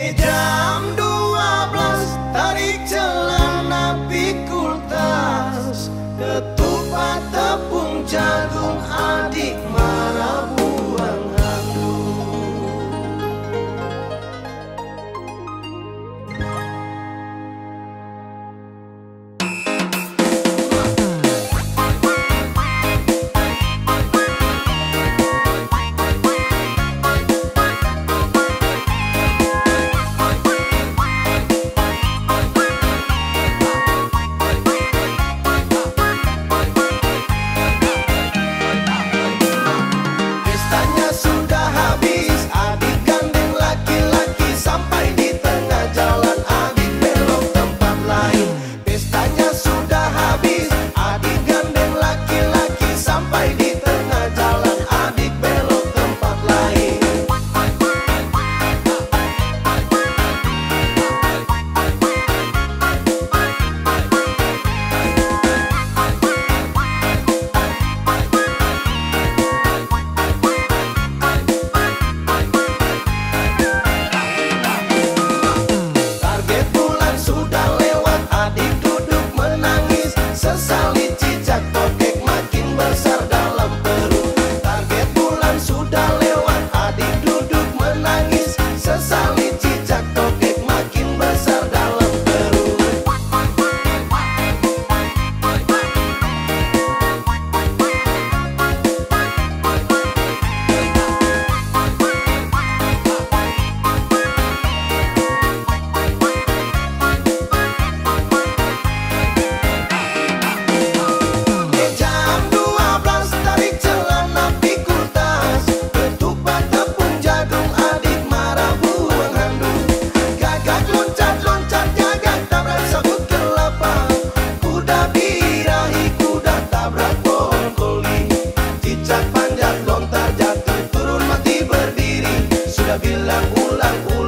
Jam 12 tarik celana pikul tas, ketupat tepung jagung adik marah buang handuk. Pestanya sudah habis, adik gandeng laki-laki sampai di tengah jalan, adik belok tempat lain. Pestanya sudah habis, adik gandeng laki-laki sampai di tengah jalan, adik belok tempat lain. Target bulan sudah lewat, adik duduk menangis, sesali cicak tokek makin besar dalam perut. Target bulan sudah lewat, adik duduk menangis, sesali cicak tokek makin besar dalam perut. Jam 12 tarik celana pikul tas, ketupat tepung jagung adik marah buang handuk. Gagak loncat-loncat gagak tabrak sabut kelapa, kuda birahi kuda tabrak pohon koli. Cicak panjat lontar jatuh turun mati berdiri, sudah bilang ulang-ulang